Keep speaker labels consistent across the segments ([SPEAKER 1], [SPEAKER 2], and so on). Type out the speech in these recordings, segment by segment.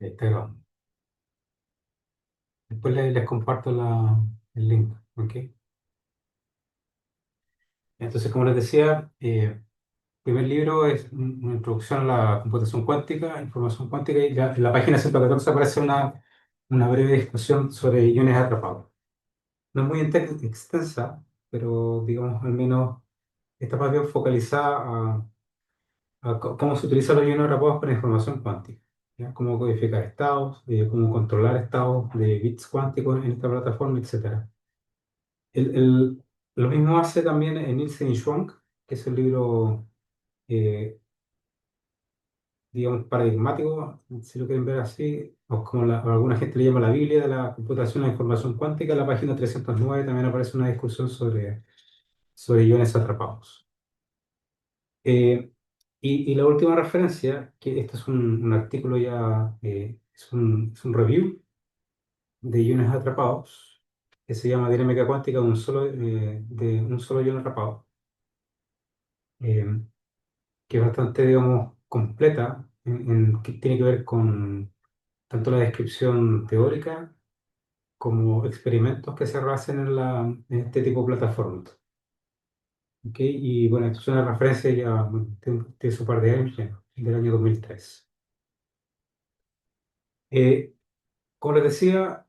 [SPEAKER 1] Está grabando. Después les comparto el link, ¿ok? Entonces, como les decía, el primer libro es una introducción a la computación cuántica, información cuántica, y en la página 114 aparece una breve discusión sobre iones atrapados. No es muy extensa, pero digamos, al menos está más bien focalizada a cómo se utilizan los iones atrapados para información cuántica. ¿Ya? Cómo codificar estados, cómo controlar estados de bits cuánticos en esta plataforma, etcétera. El, el- lo mismo hace también en Nielsen y Schwank, que es el libro, eh, digamos, paradigmático, si lo quieren ver así, o como alguna gente le llama la Biblia de la computación de la información cuántica. En la página 309 también aparece una discusión sobre iones atrapados. Eh, y la última referencia, que este es un artículo ya, es un review de iones atrapados, que se llama Dinámica cuántica de un solo ion atrapado. Eh, que es bastante, digamos, completa, que tiene que ver con tanto la descripción teórica como experimentos que se hacen en este tipo de plataformas. ¿Ok? Y bueno, esto es una referencia ya, bueno, tiene su par de años ya, del año 2003. Eh, Como les decía,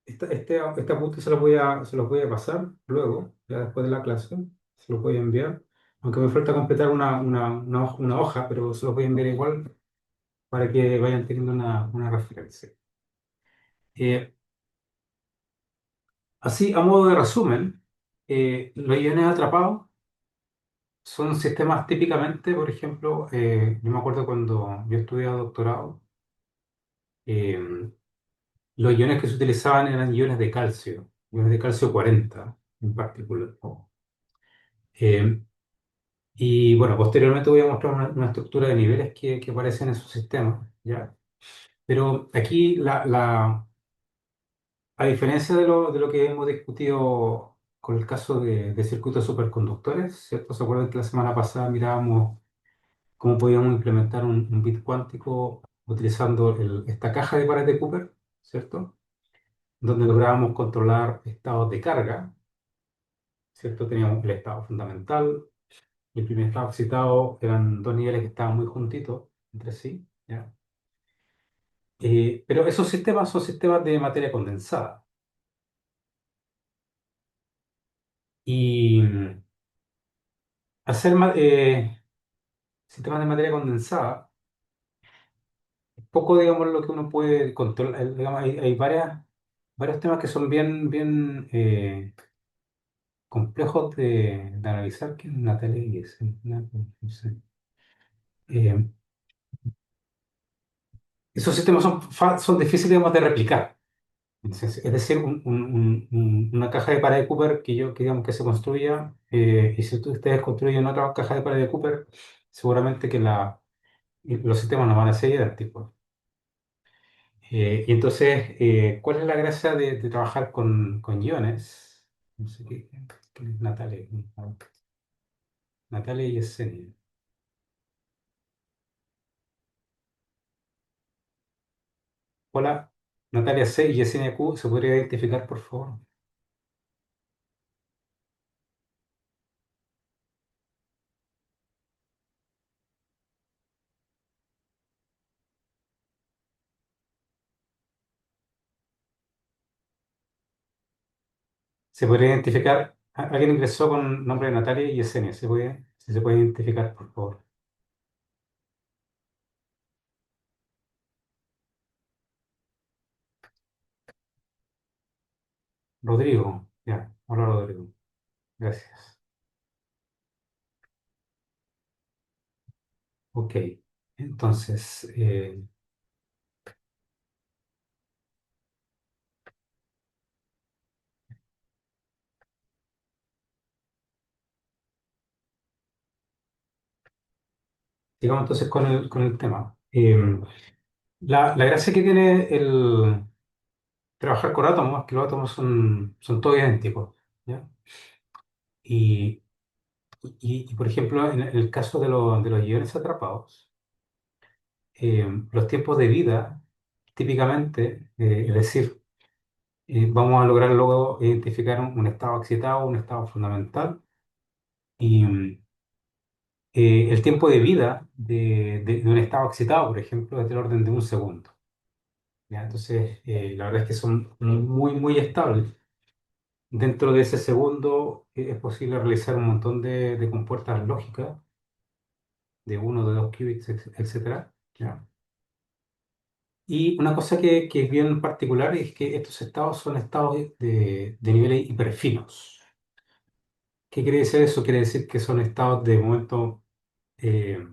[SPEAKER 1] este apunte se los voy a pasar luego, ya después de la clase, se los voy a enviar, aunque me falta completar una hoja, pero se los voy a enviar igual para que vayan teniendo una referencia. Eh, Así, a modo de resumen, los iones atrapados son sistemas típicamente, por ejemplo, yo me acuerdo cuando yo estudiaba doctorado, eh, los iones que se utilizaban eran iones de calcio 40 en particular. Eh, y bueno, posteriormente voy a mostrar una estructura de niveles que aparecen en esos sistemas, ¿ya? Pero aquí a diferencia de lo que hemos discutido con el caso de circuitos superconductores, ¿cierto? ¿Se acuerdan que la semana pasada mirábamos cómo podíamos implementar un bit cuántico utilizando esta caja de pares de Cooper, ¿cierto? Donde lográbamos controlar estados de carga, ¿cierto? Teníamos el estado fundamental y el primer estado excitado, eran dos niveles que estaban muy juntitos entre sí, ¿ya? Pero esos sistemas son sistemas de materia condensada. Y hacer sistemas de materia condensada, poco, digamos, lo que uno puede controlar. Digamos, hay varios temas que son bien, bien complejos de analizar, que Natalia y ese, no sé. Eh, Esos sistemas son difíciles, digamos, de replicar. Es decir, una caja de pared de Cooper digamos, que se construya, y si ustedes construyen otra caja de pared de Cooper, seguramente que los sistemas no van a ser idénticos. Y entonces, ¿cuál es la gracia de trabajar con iones? No sé qué es Natalia. Natalia y Yesenia. Hola, Natalia C y Yesenia Q, ¿se podría identificar, por favor? ¿Se podría identificar? Alguien ingresó con el nombre de Natalia y Yesenia. Si se puede identificar, por favor. Rodrigo. Ya, hola Rodrigo. Gracias. Ok. Entonces, sigamos entonces con el tema. La gracia que tiene el trabajar con átomos es que los átomos son todos idénticos, ¿ya? Y, por ejemplo, en el caso de los iones atrapados, los tiempos de vida típicamente, es decir, vamos a lograr luego identificar un estado excitado, un estado fundamental, y el tiempo de vida de un estado excitado, por ejemplo, es del orden de un segundo. ¿Ya? Entonces, la verdad es que son muy, muy estables. Dentro de ese segundo es posible realizar un montón de compuertas lógicas de uno, de dos qubits, etcétera. ¿Ya? Y una cosa que es bien particular es que estos estados son estados de niveles hiperfinos. ¿Qué quiere decir eso? Quiere decir que son estados de momento eh,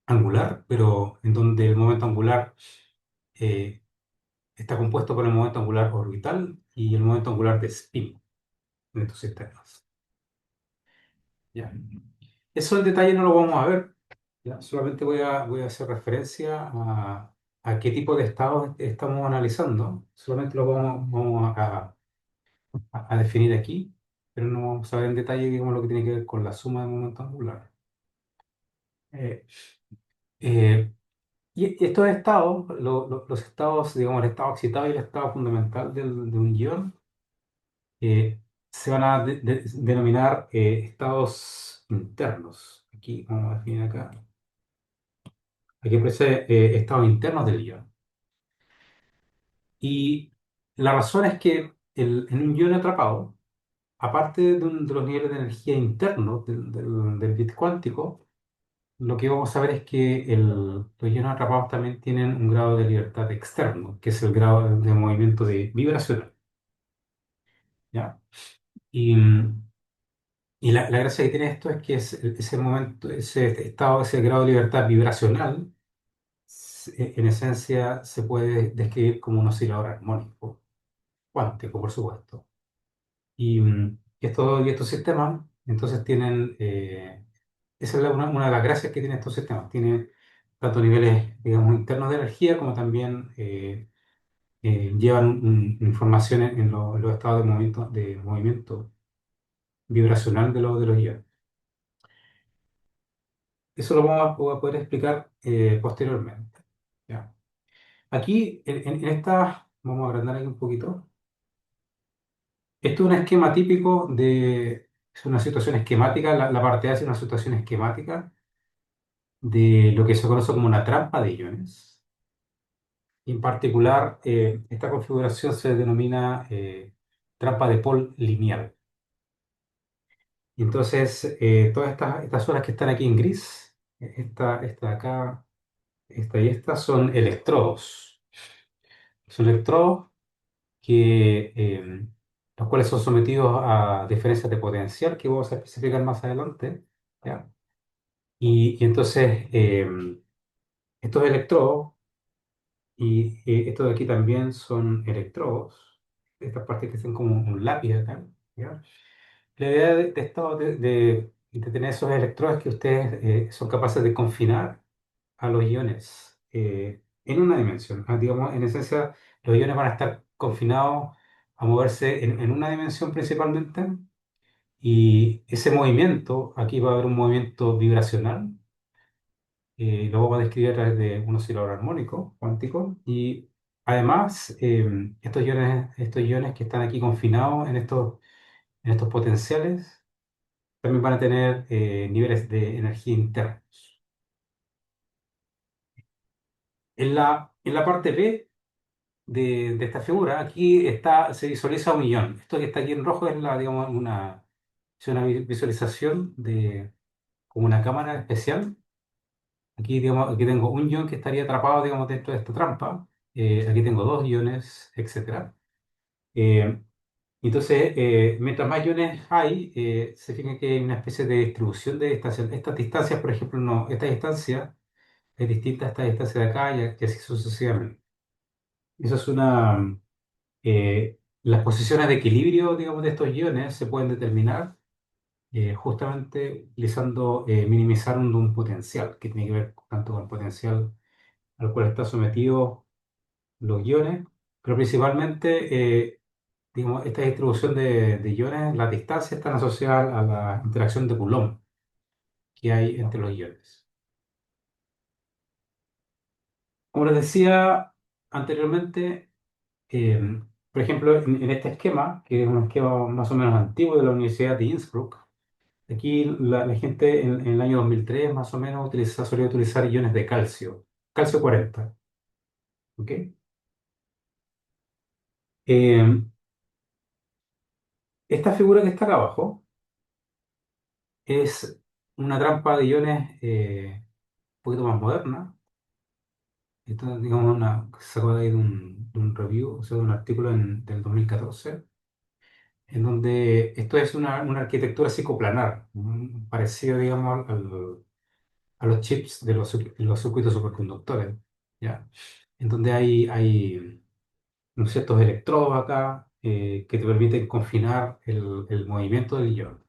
[SPEAKER 1] angular, pero en donde el momento angular eh, está compuesto por el momento angular orbital y el momento angular de spin en estos sistemas. ¿Ya? Eso en detalle no lo vamos a ver. ¿Ya? Solamente voy a hacer referencia a qué tipo de estados estamos analizando. Solamente lo vamos a definir aquí, pero no vamos a ver en detalle, digamos, lo que tiene que ver con la suma de momento angular. Eh, eh, y estos estados, los estados, digamos, el estado excitado y el estado fundamental de un ion, se van a denominar estados internos. Aquí vamos a definir acá. Aquí aparece estados internos del ion. Y la razón es que en un ion atrapado, aparte de los niveles de energía internos del bit cuántico, lo que vamos a ver es que los iones atrapados también tienen un grado de libertad externo, que es el grado de movimiento de vibracional. ¿Ya? Y, y la gracia que tiene esto es que ese momento, ese estado, ese grado de libertad vibracional, en esencia se puede describir como un oscilador armónico, cuántico, por supuesto. Y estos sistemas, entonces tienen, esa es una de las gracias que tienen estos sistemas. Tiene tanto niveles, digamos, internos de energía como también llevan información en los estados de movimiento vibracional de los iones. Eso lo vamos a poder explicar posteriormente. ¿Ya? Aquí, en esta, vamos a agrandar aquí un poquito. Esto es un esquema típico es una situación esquemática, la parte A es una situación esquemática de lo que se conoce como una trampa de iones. En particular, esta configuración se denomina trampa de Paul lineal. Y entonces, todas estas zonas que están aquí en gris, esta de acá, esta y esta, son electrodos. Son electrodos los cuales son sometidos a diferencias de potencial que vamos a especificar más adelante. ¿Ya? Y entonces, estos electrodos y estos de aquí también son electrodos. Estas partes que son como un lápiz acá. ¿Ya? La idea de tener esos electrodos es que ustedes son capaces de confinar a los iones en una dimensión. Digamos, en esencia, los iones van a estar confinados a moverse en una dimensión principalmente. Y ese movimiento, aquí va a haber un movimiento vibracional, lo vamos a describir a través de un oscilador armónico cuántico. Y además, estos iones que están aquí confinados en estos potenciales, también van a tener niveles de energía internos. En la parte B de esta figura, aquí se visualiza un ion. Esto que está aquí en rojo digamos, es una visualización de como una cámara especial. Aquí, digamos, aquí tengo un ion que estaría atrapado, digamos, dentro de esta trampa. Aquí tengo dos iones, etcétera. Eh, entonces, mientras más iones hay, se fija que hay una especie de distribución de distancias. Estas distancias, por ejemplo, no, esta distancia es distinta a esta distancia de acá y así sucesivamente. Eso es las posiciones de equilibrio, digamos, de estos iones se pueden determinar justamente utilizando minimizar un potencial, que tiene que ver tanto con el potencial al cual están sometidos los iones, pero principalmente, digamos, esta distribución de iones, las distancias están asociadas a la interacción de Coulomb que hay entre los iones. Como les decía, anteriormente, eh, por ejemplo, en este esquema, que es un esquema más o menos antiguo de la Universidad de Innsbruck, aquí la gente en el año 2003 más o menos solía utilizar iones de calcio, calcio 40, ¿ok? Eh, esta figura que está acá abajo es una trampa de iones un poquito más moderna. Esto, digamos, que se sacó de ahí de un review, o sea, de un artículo del 2014, en donde esto es una arquitectura psicoplanar, parecido, digamos, a los chips de los circuitos superconductores, ¿ya? En donde hay unos ciertos electrodos acá que te permiten confinar el movimiento del ion.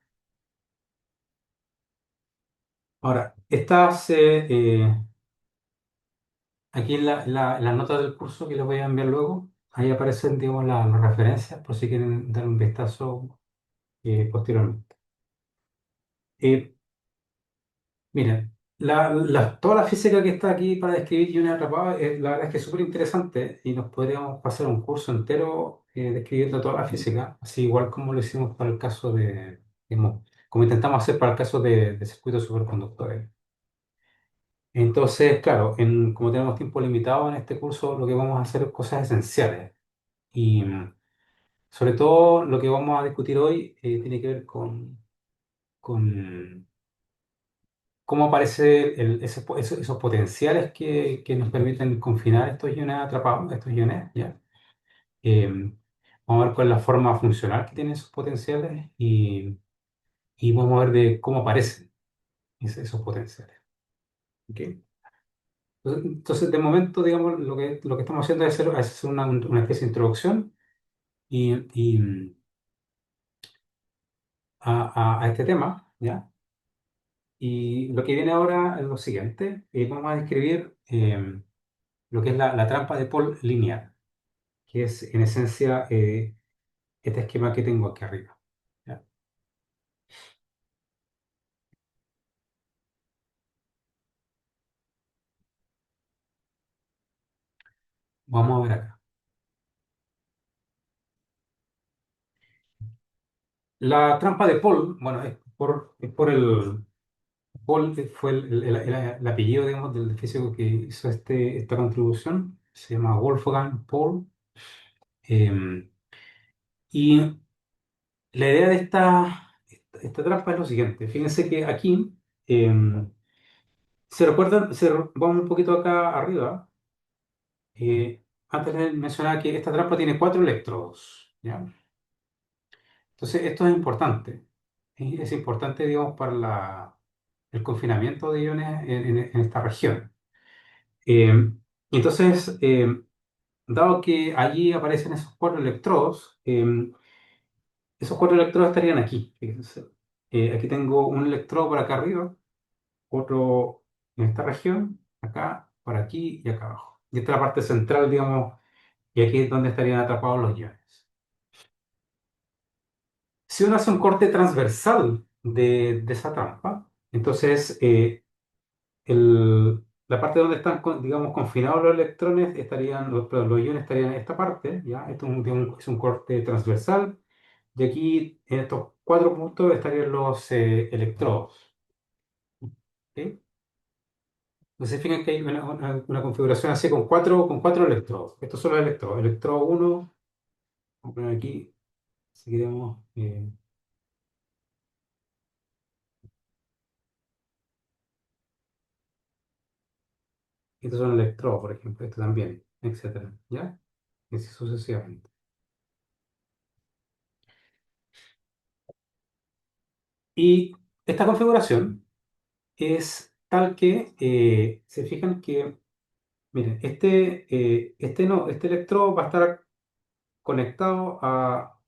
[SPEAKER 1] Ahora, aquí en las notas del curso que les voy a enviar luego, ahí aparecen, digamos, las referencias por si quieren dar un vistazo posteriormente. Eh, Miren, toda la física que está aquí para describir iones atrapados, la verdad es que es súper interesante y nos podríamos pasar un curso entero describiendo toda la física, así igual como lo hicimos para el caso digamos, como intentamos hacer para el caso de circuitos superconductores. Entonces, claro, como tenemos tiempo limitado en este curso, lo que vamos a hacer es cosas esenciales. Y sobre todo lo que vamos a discutir hoy tiene que ver con cómo aparece esos potenciales que nos permiten confinar estos iones atrapados, estos iones, ¿ya? Vamos a ver cuál es la forma funcional que tienen esos potenciales y vamos a ver de cómo aparecen esos potenciales. ¿Ok? Entonces, de momento, digamos, lo que estamos haciendo es hacer una especie de introducción y a este tema, ¿ya? Y lo que viene ahora es lo siguiente. Vamos a describir lo que es la trampa de Paul lineal, que es en esencia este esquema que tengo aquí arriba. ¿Ya? Vamos a ver acá. La trampa de Paul, bueno, es por Paul fue el apellido, digamos, del físico que hizo esta contribución. Se llama Wolfgang Paul. Eh, y la idea de esta trampa es lo siguiente. Fíjense que aquí, eh, ¿se recuerdan? Vamos un poquito acá arriba. Antes les mencionaba que esta trampa tiene cuatro electrodos, ¿ya? Entonces, esto es importante. Es importante, digamos, para el confinamiento de iones en esta región. Eh, entonces, dado que allí aparecen esos cuatro electrodos, esos cuatro electrodos estarían aquí. Fíjense. Aquí tengo un electrodo por acá arriba, otro en esta región, acá, por aquí y acá abajo. Y esta es la parte central, digamos, y aquí es donde estarían atrapados los iones. Si uno hace un corte transversal de esa trampa, entonces la parte donde están, digamos, confinados los electrones, perdón, los iones estarían en esta parte, ¿ya? Esto es un corte transversal, y aquí en estos cuatro puntos estarían los electrodos. ¿Ok? Entonces, fíjense que hay una configuración así con cuatro electrodos. Estos son los electrodos. Electrodo uno, vamos a poner aquí, si queremos, estos son electrodos, por ejemplo, esto también, etcétera, ¿ya? Y así sucesivamente. Y esta configuración es tal que se fijan que, miren, este electrodo va a estar conectado a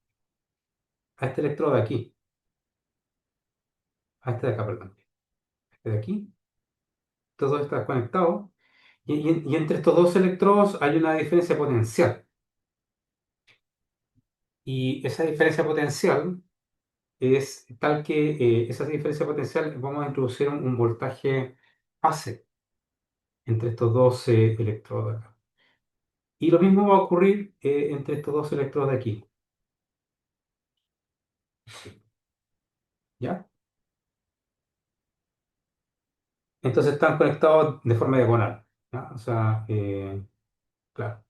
[SPEAKER 1] este electrodo de aquí, a este de acá, perdón, este de aquí, todo está conectado, y entre estos dos electrodos hay una diferencia potencial. Y esa diferencia potencial es tal que esa diferencia potencial vamos a introducir un voltaje AC entre estos dos electrodos de acá. Y lo mismo va a ocurrir entre estos dos electrodos de aquí, ¿ya? Entonces están conectados de forma diagonal, ¿ya? O sea, claro.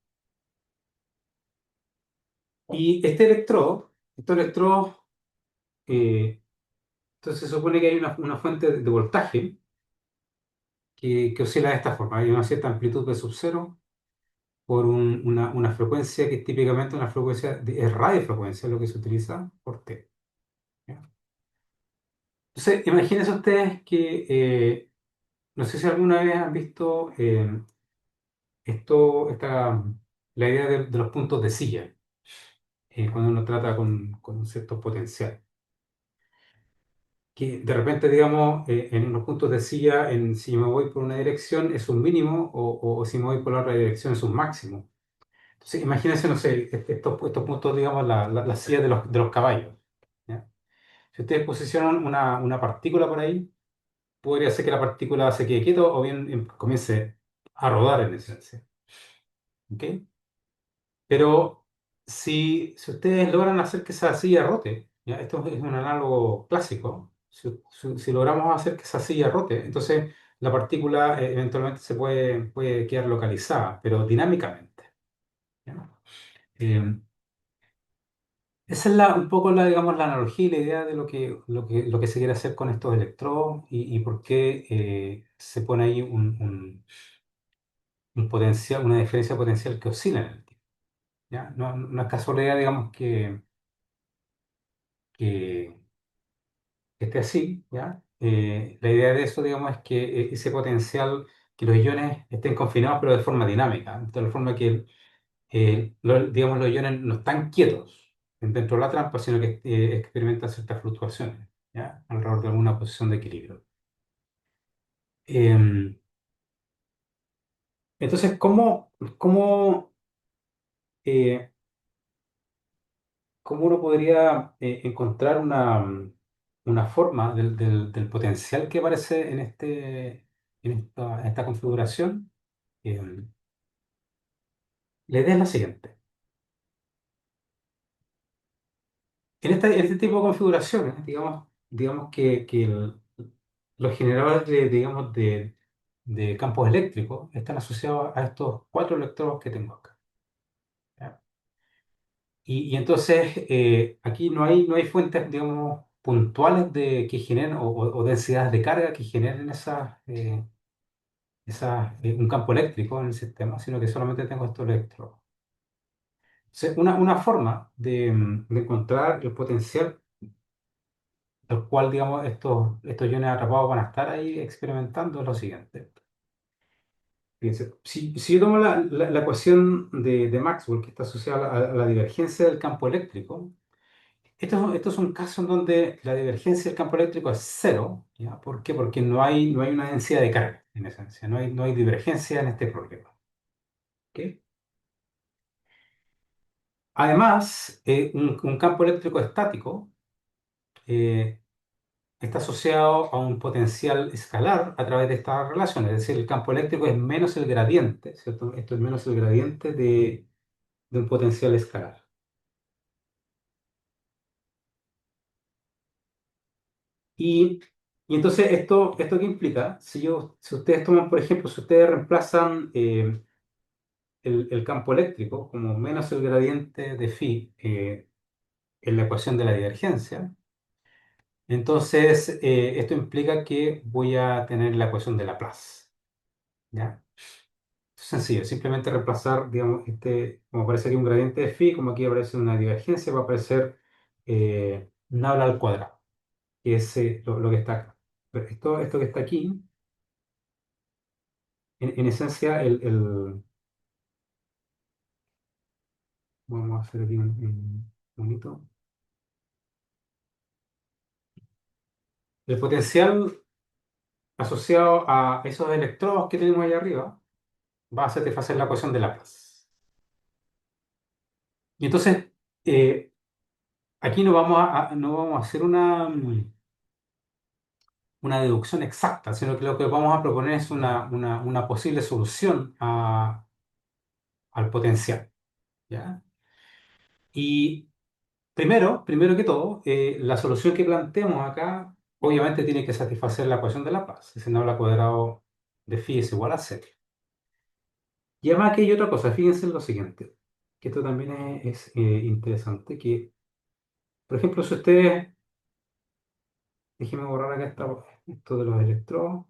[SPEAKER 1] Y estos electrodos, eh, entonces se supone que hay una fuente de voltaje que oscila de esta forma. Hay una cierta amplitud de sub cero por una frecuencia que es típicamente una frecuencia, es radiofrecuencia, lo que se utiliza por T, ¿ya? Entonces, imagínense ustedes que, no sé si alguna vez han visto la idea de los puntos de silla, cuando uno trata con un cierto potencial. Que de repente, digamos, en unos puntos de silla, si me voy por una dirección es un mínimo o si me voy por la otra dirección es un máximo. Entonces, imagínense, no sé, estos puntos, digamos, la silla de los caballos, ¿ya? Si ustedes posicionan una partícula por ahí, podría ser que la partícula se quede quieta o bien comience a rodar en esencia. ¿Ok? Pero si ustedes logran hacer que esa silla rote, ¿ya? Esto es un análogo clásico, si logramos hacer que esa silla rote, entonces la partícula eventualmente puede quedar localizada, pero dinámicamente, ¿ya? Eh, Esa es un poco digamos, la analogía y la idea de lo que se quiere hacer con estos electrodos y por qué se pone ahí un potencial, una diferencia potencial que oscila en el tiempo, ¿ya? No es casualidad, digamos, que, que esté así, ¿ya? La idea de eso, digamos, es que ese potencial, que los iones estén confinados, pero de forma dinámica, de tal forma que, digamos, los iones no están quietos dentro de la trampa, sino que experimentan ciertas fluctuaciones, ¿ya? Alrededor de alguna posición de equilibrio. Eh, entonces, eh, ¿cómo uno podría encontrar una forma del potencial que aparece en esta configuración? Eh, la idea es la siguiente. En este tipo de configuraciones, digamos que los generadores digamos, de campos eléctricos están asociados a estos cuatro electrodos que tengo acá, ¿ya? Y entonces aquí no hay fuentes, digamos, puntuales que generen o densidades de carga que generen un campo eléctrico en el sistema, sino que solamente tengo estos electrodos. Entonces, una forma de encontrar el potencial al cual, digamos, estos iones atrapados van a estar ahí experimentando es lo siguiente. Fíjense, si yo tomo la ecuación de Maxwell, que está asociada a la divergencia del campo eléctrico, esto es un caso en donde la divergencia del campo eléctrico es cero, ¿ya? ¿Por qué? Porque no hay una densidad de carga, en esencia, no hay divergencia en este problema, ¿ok? Además, un campo eléctrico estático eh, está asociado a un potencial escalar a través de esta relación, es decir, el campo eléctrico es menos el gradiente, ¿cierto? Esto es menos el gradiente de un potencial escalar. Y, y entonces, ¿esto qué implica? Si ustedes toman, por ejemplo, si ustedes reemplazan el campo eléctrico como menos el gradiente de phi en la ecuación de la divergencia, entonces esto implica que voy a tener la ecuación de Laplace, ¿ya? Es sencillo, simplemente reemplazar, digamos, como aparece aquí un gradiente de phi, como aquí aparece una divergencia, va a aparecer nabla al cuadrado, que es lo que está acá. Pero esto que está aquí, en esencia, vamos a hacer aquí un bonito. El potencial asociado a esos electrodos que tenemos ahí arriba va a satisfacer la ecuación de Laplace. Y entonces, eh, aquí no vamos a hacer una deducción exacta, sino que lo que vamos a proponer es una posible solución al potencial, ¿ya? Y primero que todo, la solución que planteamos acá obviamente tiene que satisfacer la ecuación de Laplace, si no, la cuadrado de phi es igual a cero. Y además aquí hay otra cosa, fíjense en lo siguiente, que esto también es interesante, que, por ejemplo, si ustedes, déjenme borrar acá esto de los electrodos,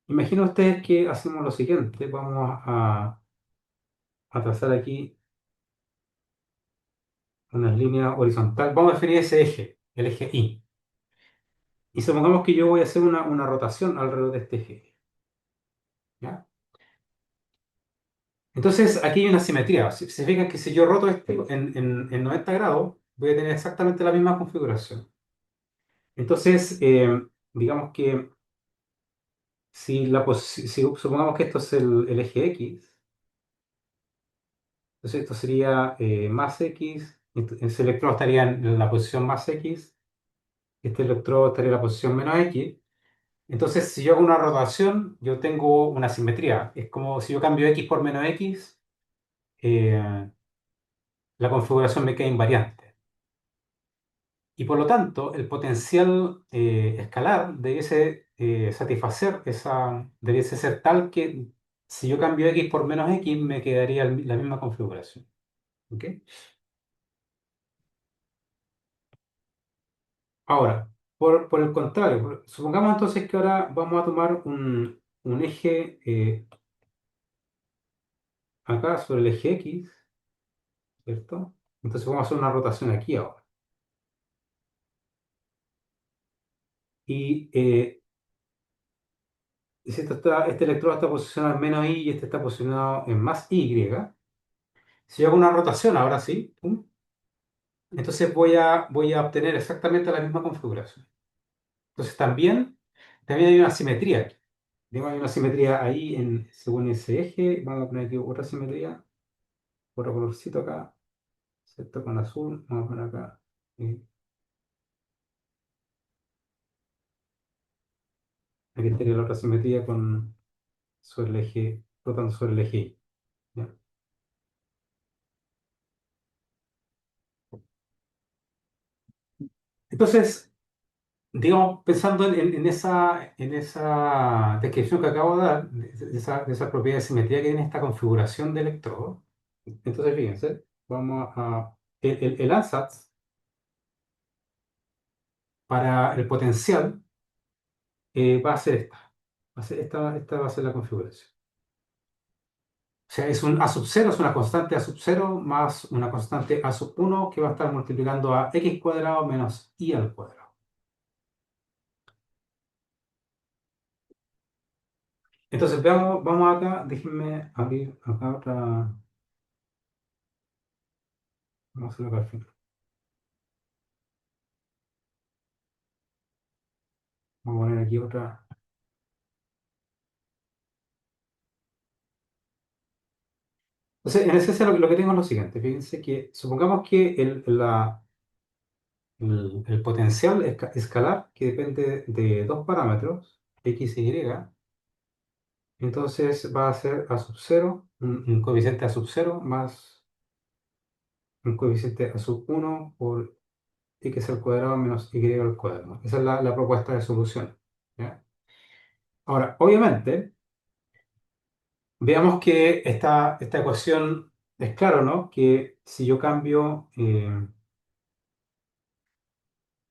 [SPEAKER 1] imaginen ustedes que hacemos lo siguiente, vamos a trazar aquí unas líneas horizontales, vamos a definir ese eje, el eje Y, y supongamos que yo voy a hacer una rotación alrededor de este eje, ¿ya? Entonces, aquí hay una simetría. Si se fijan que si yo roto este en 90 grados, voy a tener exactamente la misma configuración. Entonces, digamos que si supongamos que esto es el eje X, entonces esto sería más X, ese electrodo estaría en la posición más X, este electrodo estaría en la posición menos X. Entonces, si yo hago una rotación, yo tengo una simetría. Es como si yo cambio X por menos X, eh, la configuración me queda invariante. Y por lo tanto, el potencial escalar debiese satisfacer debiese ser tal que si yo cambio X por menos X, me quedaría la misma configuración. ¿Ok? Ahora, por el contrario, supongamos entonces que ahora vamos a tomar un eje acá sobre el eje X, ¿cierto? Entonces vamos a hacer una rotación aquí ahora. Y si este electrodo está posicionado en menos Y y este está posicionado en más Y, si yo hago una rotación ahora sí, ¡pum! Entonces voy a obtener exactamente la misma configuración. Entonces también hay una simetría aquí. Hay una simetría ahí según ese eje. Vamos a poner aquí otra simetría, otro colorcito acá, ¿cierto? Con azul. Vamos a poner acá. Aquí estaría la otra simetría sobre el eje, rotando sobre el eje Y, ¿ya? Entonces, digamos, pensando en esa descripción que acabo de dar, de esa propiedad de simetría que tiene esta configuración de electrodo, entonces fíjense, el ansatz para el potencial va a ser esta. Esta va a ser la configuración. O sea, es un A sub 0, es una constante A sub 0 más una constante A sub 1 que va a estar multiplicando a x cuadrado menos y al cuadrado. Entonces, vamos acá, déjenme abrir acá otra. Vamos a hacerlo acá al final. Vamos a poner aquí otra. Entonces, en esencia lo que tengo es lo siguiente. Fíjense que supongamos que el potencial escalar, que depende de dos parámetros, x y y, entonces va a ser a sub 0, un coeficiente a sub 0 más un coeficiente a sub 1 por x al cuadrado menos y al cuadrado. Esa es la propuesta de solución. ¿Ya? Ahora, obviamente, veamos que esta ecuación es claro, ¿no? Que si yo cambio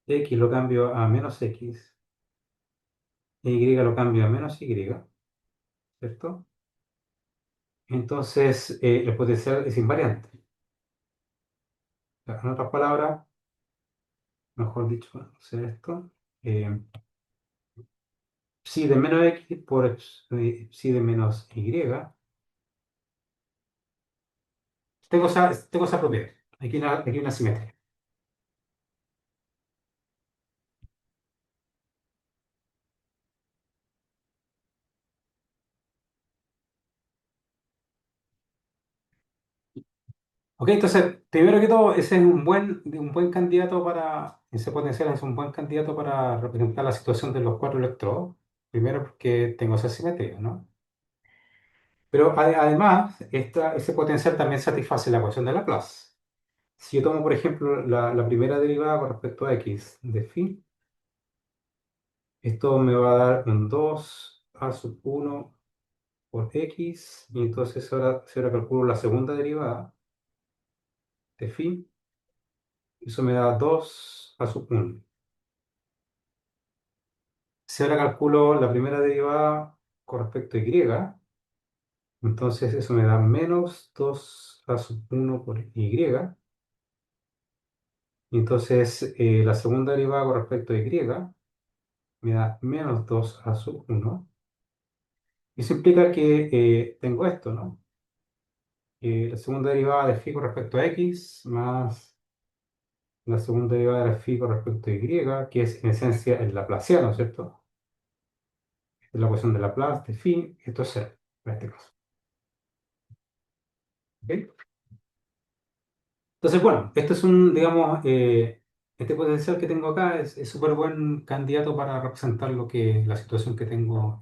[SPEAKER 1] x lo cambio a menos x, e y lo cambio a menos y, ¿cierto? Entonces, el potencial es invariante. O sea, en otras palabras, mejor dicho, vamos a hacer esto. eh, Psi de menos x por psi de menos y. Tengo esa propiedad. Aquí hay una simetría. Ok, entonces, primero que todo, ese es un buen candidato ese potencial es un buen candidato para representar la situación de los cuatro electrodos. Primero porque tengo esa simetría, ¿no? Pero además, ese potencial también satisface la ecuación de Laplace. Si yo tomo, por ejemplo, la primera derivada con respecto a x de phi, esto me va a dar un 2 a sub 1 por x, y entonces ahora, si ahora calculo la segunda derivada de phi, eso me da 2 a sub 1. Si ahora calculo la primera derivada con respecto a y, entonces eso me da menos 2 a sub 1 por y. Y entonces la segunda derivada con respecto a y me da menos 2 a sub 1. Y eso implica que tengo esto, ¿no? La segunda derivada de phi con respecto a x más la segunda derivada de phi con respecto a y, que es en esencia el laplaciano, ¿cierto? Es la ecuación de Laplace de phi, esto es cero, en este caso. ¿Ok? Entonces, bueno, esto es un, digamos, este potencial que tengo acá es súper buen candidato para representar la situación que tengo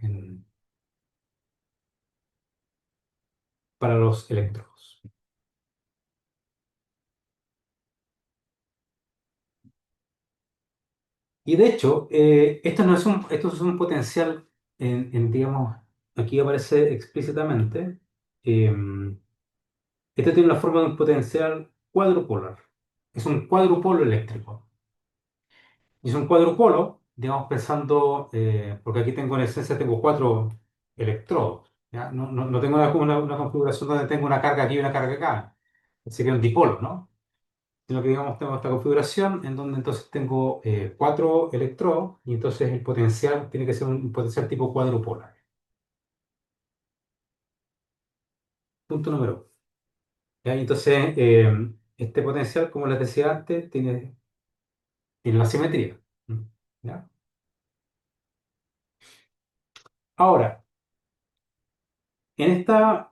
[SPEAKER 1] para los electrodos. Y de hecho, esto es un potencial digamos, aquí aparece explícitamente, eh, este tiene la forma de un potencial cuadrupolar. Es un cuadrupolo eléctrico. Y es un cuadrupolo, digamos, pensando, porque aquí tengo en esencia tengo cuatro electrodos. ¿Ya? No tengo una configuración donde tengo una carga aquí y una carga acá. Sería un dipolo, ¿no? Sino que, digamos, tengo esta configuración en donde entonces tengo cuatro electrodos y entonces el potencial tiene que ser un potencial tipo cuadrupolar. Punto número uno. ¿Ya? Y entonces, este potencial, como les decía antes, tiene la simetría. ¿Mm? ¿Ya? Ahora, en esta,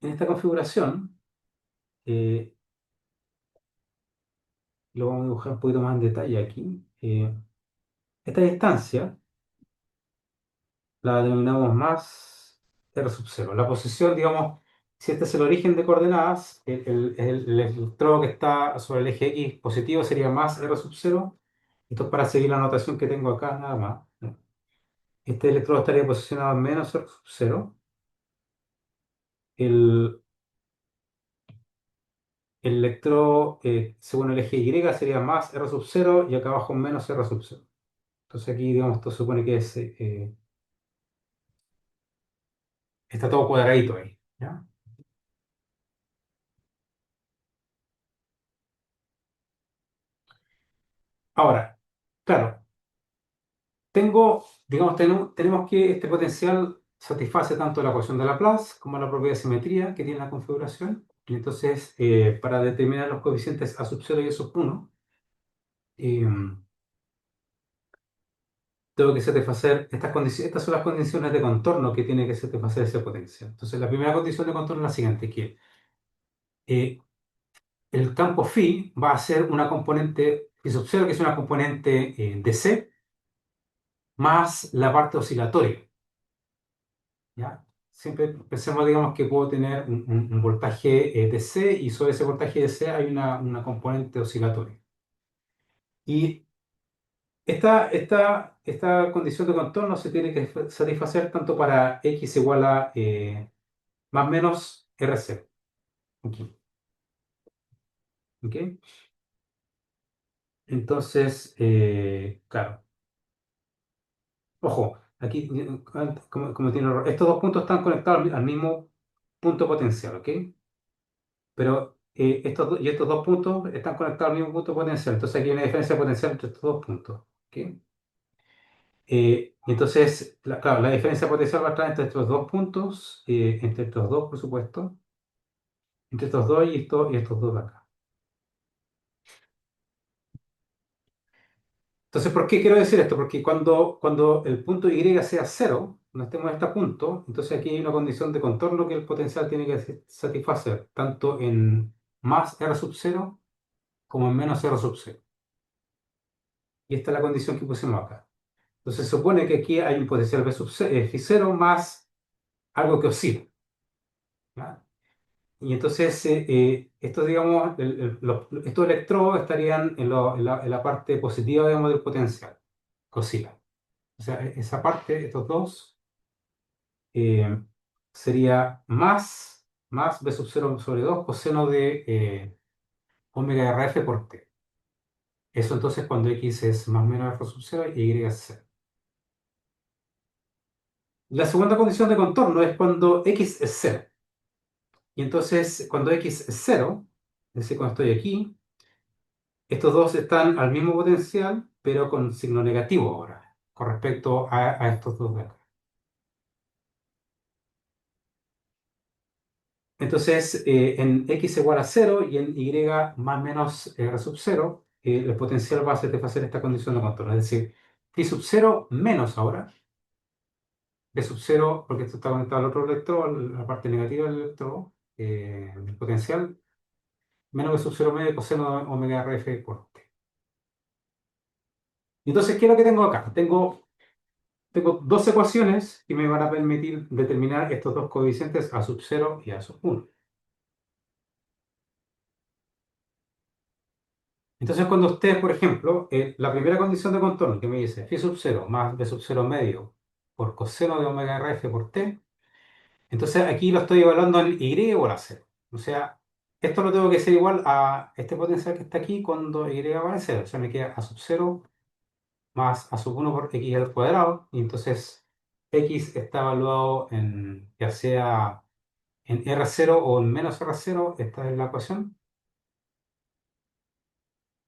[SPEAKER 1] en esta configuración, eh, lo vamos a dibujar un poquito más en detalle aquí. Esta distancia la denominamos más R sub 0. La posición, digamos, si este es el origen de coordenadas, el electrodo que está sobre el eje X positivo sería más R sub 0. Esto es para seguir la notación que tengo acá, nada más, ¿no? Este electrodo estaría posicionado en menos R sub 0. El, el electrodo, según el eje Y, sería más R sub 0 y acá abajo menos R sub 0. Entonces aquí, digamos, esto supone que está todo cuadradito ahí, ¿ya? Ahora, claro, tenemos que este potencial satisface tanto la ecuación de Laplace como la propia simetría que tiene la configuración. Y entonces, para determinar los coeficientes A sub 0 y A sub 1, eh, tengo que satisfacer estas condiciones. Estas son las condiciones de contorno que tiene que satisfacer ese potencial. Entonces, la primera condición de contorno es la siguiente, que eh, el campo phi va a ser una componente phi sub 0, que es una componente de C, más la parte oscilatoria. ¿Ya? Siempre pensemos, digamos, que puedo tener un voltaje DC y sobre ese voltaje DC hay una componente oscilatoria. Y esta condición de contorno se tiene que satisfacer tanto para x igual a más o menos RC. Aquí, ¿ok? Entonces, claro, ojo, aquí, como tiene error, estos dos puntos están conectados al mismo punto potencial, ¿ok? Pero y estos dos puntos están conectados al mismo punto potencial. Entonces aquí hay una diferencia de potencial entre estos dos puntos. ¿Ok? Y entonces, claro, la diferencia de potencial va a estar entre estos dos puntos, entre estos dos, por supuesto, entre estos dos y estos dos de acá. Entonces, ¿por qué quiero decir esto? Porque cuando el punto Y sea cero, no estemos en este punto, entonces aquí hay una condición de contorno que el potencial tiene que satisfacer, tanto en más R sub 0 como en menos R sub 0. Y esta es la condición que pusimos acá. Entonces se supone que aquí hay un potencial V sub phi 0 más algo que oscila. ¿Ya? Y entonces estos, digamos, estos electrodos estarían en la parte positiva, digamos, del potencial que oscila. O sea, esa parte, estos dos, eh, sería más B sub 0 sobre 2 coseno de omega RF por T. Eso entonces cuando X es más o menos R sub 0 y Y es 0. La segunda condición de contorno es cuando X es 0. Y entonces cuando X es 0, es decir, cuando estoy aquí, estos dos están al mismo potencial, pero con signo negativo ahora, con respecto a estos dos de acá. Entonces, en X igual a 0 y en Y más o menos R sub 0, el potencial va a satisfacer esta condición de contorno. Es decir, phi sub 0 menos ahora, B sub 0, porque esto está conectado al otro electrodo, a la parte negativa del electrodo, el potencial, menos B sub 0 medio coseno de omega RF por T. Entonces, ¿qué es lo que tengo acá? Tengo dos ecuaciones que me van a permitir determinar estos dos coeficientes A sub 0 y A sub 1. Entonces, cuando usted, por ejemplo, la primera condición de contorno que me dice phi sub 0 más b sub 0 medio por coseno de omega RF por t, entonces aquí lo estoy evaluando en y igual a 0. O sea, esto lo tengo que hacer igual a este potencial que está aquí cuando y vale a 0. O sea, me queda a sub 0 más a sub 1 por x al cuadrado. Y entonces x está evaluado en ya sea en R0 o en menos R0. Esta es la ecuación.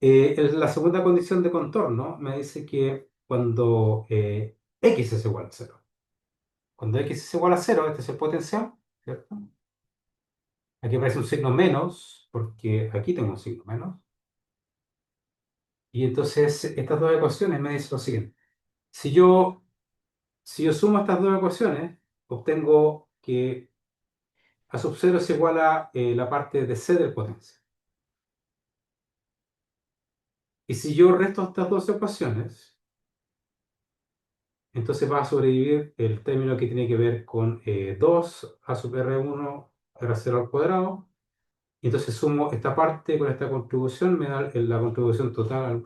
[SPEAKER 1] La segunda condición de contorno me dice que cuando x es igual a 0. Cuando x es igual a 0, este es el potencial, ¿cierto? Aquí aparece un signo menos, porque aquí tengo un signo menos. Y entonces estas dos ecuaciones me dicen lo siguiente. Si yo, si yo sumo estas dos ecuaciones, obtengo que a sub 0 es igual a la parte de c del potencial. Y si yo resto estas dos ecuaciones, entonces va a sobrevivir el término que tiene que ver con 2 a sub R1 R0 al cuadrado. Y entonces sumo esta parte con esta contribución, me da la contribución total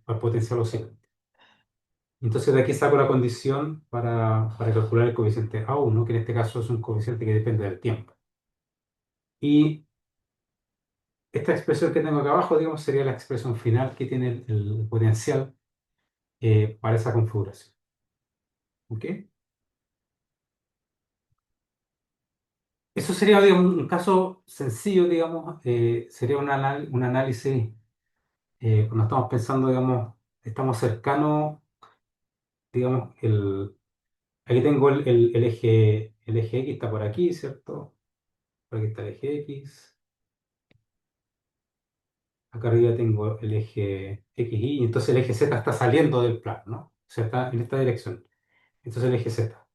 [SPEAKER 1] al potencial oscilante. Entonces de aquí saco la condición para calcular el coeficiente A1, que en este caso es un coeficiente que depende del tiempo. Y esta expresión que tengo acá abajo, digamos, sería la expresión final que tiene el potencial para esa configuración. ¿Ok? Eso sería, digamos, un caso sencillo, digamos, sería un análisis, cuando estamos pensando, digamos, estamos cercanos, digamos, aquí tengo el eje X está por aquí, ¿cierto? Por aquí está el eje X, acá arriba tengo el eje XY, y entonces el eje Z está saliendo del plano, ¿no? O sea, está en esta dirección. Entonces el eje Z,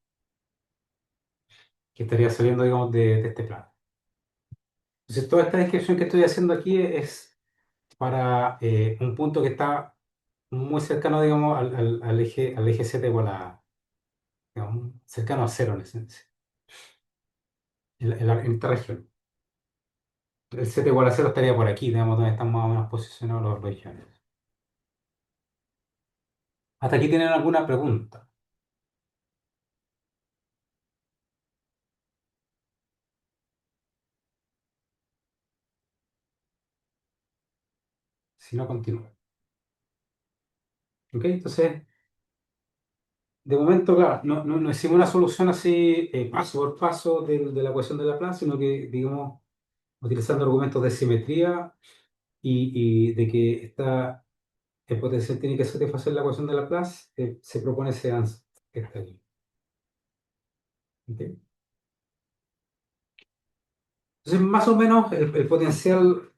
[SPEAKER 1] que estaría saliendo, digamos, de este plano. Entonces toda esta descripción que estoy haciendo aquí es para un punto que está muy cercano, digamos, al eje Z igual a, digamos, cercano a cero en esencia, en esta región. El Z igual a cero estaría por aquí, digamos, donde están más o menos posicionados los regiones. ¿Hasta aquí tienen alguna pregunta? Si no, continúo. ¿Ok? Entonces, de momento, claro, no hicimos una solución así paso por paso de la ecuación de Laplace, sino que, digamos, utilizando argumentos de simetría y de que el potencial tiene que satisfacer la ecuación de Laplace, se propone ese ansatz que está aquí. ¿Ok? Entonces, más o menos, el potencial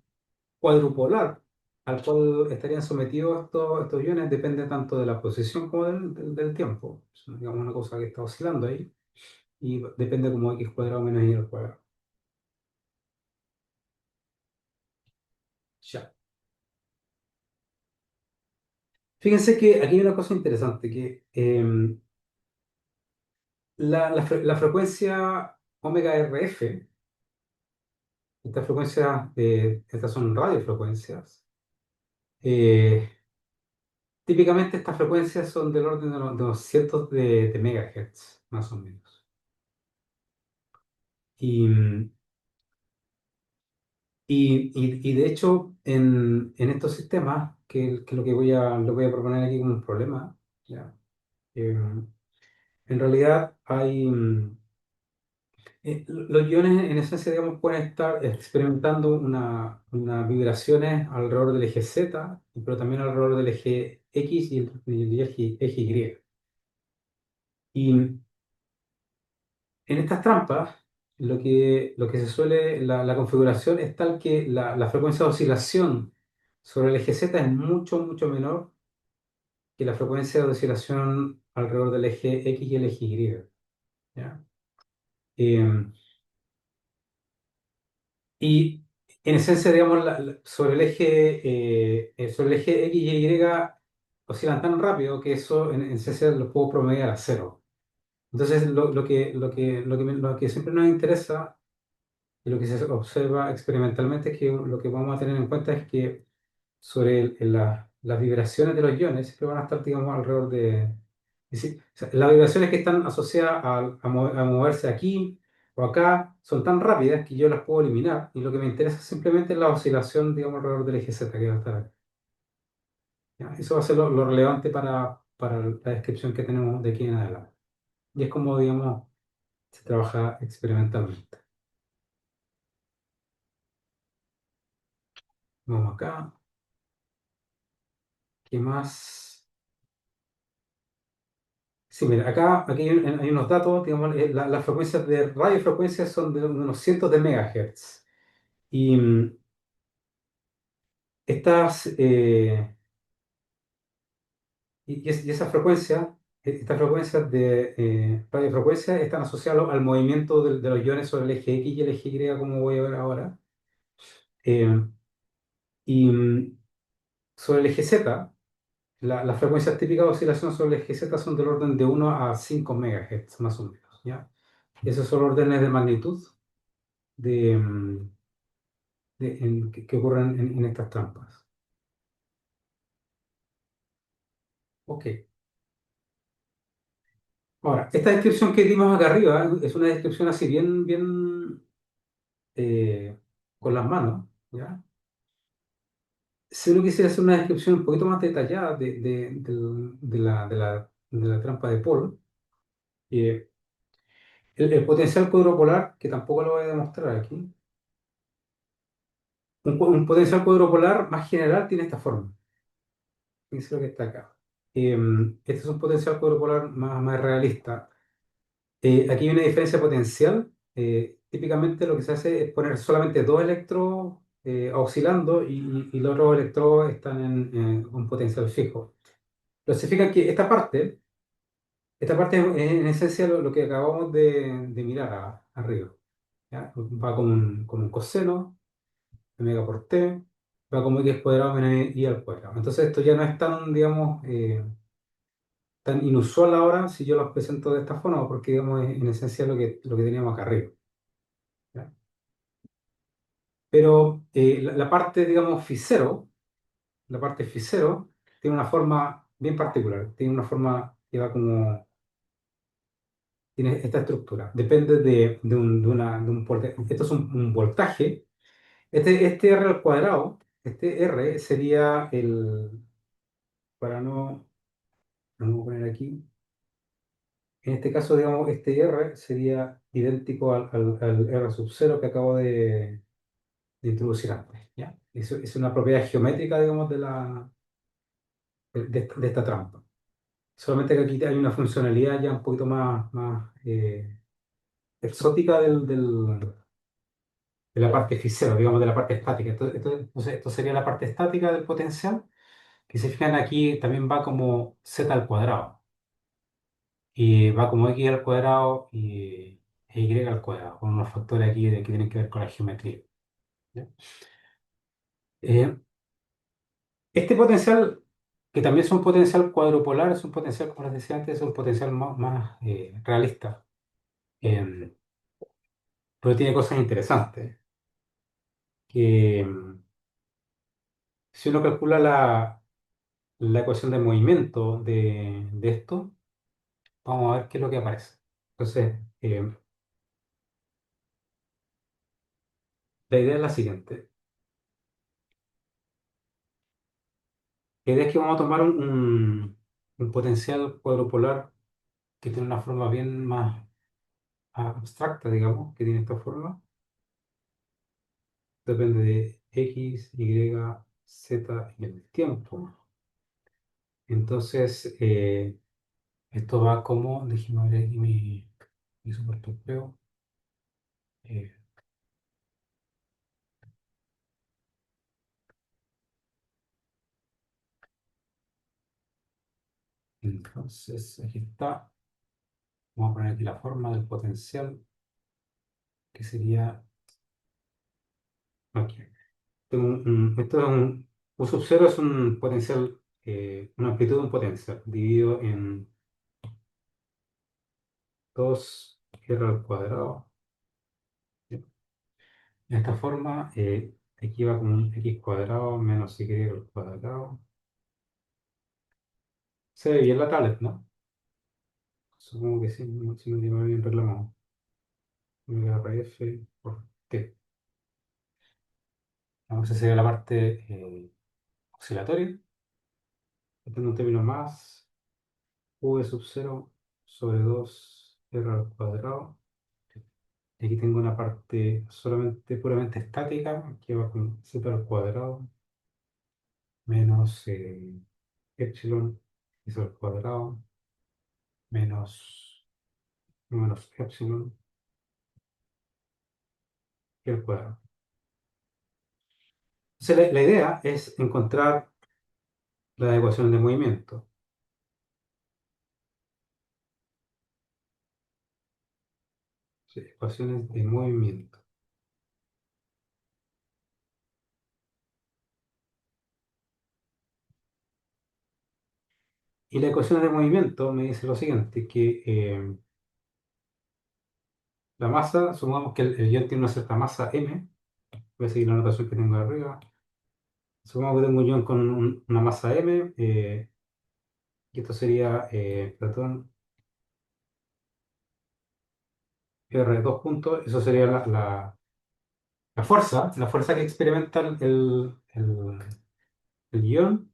[SPEAKER 1] cuadrupolar al cual estarían sometidos estos iones depende tanto de la posición como del tiempo. Es, digamos, una cosa que está oscilando ahí y depende como x cuadrado menos y al cuadrado. Ya. Fíjense que aquí hay una cosa interesante, que la frecuencia omega RF, estas frecuencias, estas son radiofrecuencias, eh, típicamente estas frecuencias son del orden de los cientos de megahertz, más o menos. Y, y de hecho, en estos sistemas, que lo que lo voy a proponer aquí como un problema, ¿ya? En realidad los iones en esencia, digamos, pueden estar experimentando unas vibraciones alrededor del eje Z, pero también alrededor del eje X y el eje Y. Y en estas trampas, lo que se suele, la configuración es tal que la frecuencia de oscilación sobre el eje Z es mucho, mucho menor que la frecuencia de oscilación alrededor del eje X y el eje Y. ¿Ya? Eh, y en esencia, digamos, sobre el eje X y Y oscilan tan rápido que eso en esencia lo puedo promediar a cero. Entonces, lo que siempre nos interesa y lo que se observa experimentalmente es que lo que vamos a tener en cuenta es que sobre las vibraciones de los iones siempre van a estar, digamos, alrededor de... Es decir, o sea, las vibraciones que están asociadas a moverse aquí o acá son tan rápidas que yo las puedo eliminar y lo que me interesa simplemente es la oscilación, digamos, alrededor del eje Z que va a estar aquí. ¿Ya? Eso va a ser lo relevante para la descripción que tenemos de aquí en adelante. Y es como, digamos, se trabaja experimentalmente. Vamos acá. ¿Qué más? Sí, mira, aquí hay unos datos, digamos, las frecuencias de radiofrecuencias son de unos cientos de megahertz. Y estas, y esas frecuencias, estas frecuencias de radiofrecuencia están asociadas al movimiento de los iones sobre el eje X y el eje Y, como voy a ver ahora. Eh, y sobre el eje Z, las frecuencias típicas de oscilación sobre el eje Z son del orden de 1 a 5 megahertz, más o menos, ¿ya? Esos son órdenes de magnitud de, que ocurren en estas trampas. Ok. Ahora, esta descripción que dimos acá arriba es una descripción así bien, bien eh, con las manos, ¿ya? Si uno quisiera hacer una descripción un poquito más detallada de la trampa de Paul, eh, el potencial cuadropolar, que tampoco lo voy a demostrar aquí, un potencial cuadropolar más general tiene esta forma. Fíjense lo que está acá. Este es un potencial cuadropolar más realista. Aquí hay una diferencia potencial. Típicamente lo que se hace es poner solamente dos electrodos oscilando y los otros electrodos están en un potencial fijo. Pero se fija que esta parte es en esencia lo que acabamos de mirar arriba. ¿Ya? Va como un coseno, omega por t, va como x cuadrado menos y al cuadrado. Entonces esto ya no es tan, digamos, tan inusual ahora si yo los presento de esta forma, porque digamos, es en esencia lo que teníamos acá arriba. ¿Ya? Pero la parte, digamos, la parte phi 0 tiene una forma bien particular. Tiene una forma que va como, tiene esta estructura. Depende de un esto es un voltaje. Este R al cuadrado, este R sería para no voy a poner aquí, en este caso, digamos, este R sería idéntico al R sub 0 que acabo de introducir antes. ¿Ya? Eso es una propiedad geométrica, digamos, de esta trampa. Solamente que aquí hay una funcionalidad ya un poquito más exótica de la parte física, digamos, de la parte estática. Entonces, esto sería la parte estática del potencial, que si fijan aquí también va como z al cuadrado, y va como x al cuadrado e y al cuadrado, con unos factores aquí que tienen que ver con la geometría. ¿Ya? Eh, este potencial que también es un potencial cuadrupolar, es un potencial, como les decía antes, es un potencial más realista. Em, pero tiene cosas interesantes, que si uno calcula la ecuación de movimiento de esto, vamos a ver qué es lo que aparece. Entonces, la idea es la siguiente. La idea es que vamos a tomar un potencial cuadrupolar que tiene una forma bien más abstracta, digamos, que tiene esta forma. Depende de X, Y, Z y el tiempo. Entonces, esto va como, déjeme abrir aquí mi supertopeo. Eh, entonces, aquí está. Vamos a poner aquí la forma del potencial, que sería aquí. Esto es un sub cero es un potencial, una amplitud de un potencial, dividido en 2 r al cuadrado. De esta forma, aquí va como un x cuadrado menos y al cuadrado. Se ve bien la tablet, ¿no? Supongo que sí, si no tiene bien reclamado. RF por T. Vamos a hacer la parte oscilatoria. Tengo un término más, v sub cero sobre 2 r al cuadrado. Y aquí tengo una parte solamente puramente estática, que va con z al cuadrado menos epsilon eso al cuadrado menos epsilon y al cuadrado. Entonces, la idea es encontrar la ecuación de movimiento. Sí, ecuaciones de movimiento. Y la ecuación de movimiento me dice lo siguiente, que la masa, supongamos que el ion tiene una cierta masa m, voy a seguir la notación que tengo arriba. Supongamos que tengo un ion con una masa m, y esto sería Platón R dos puntos, eso sería la fuerza que experimenta el ion.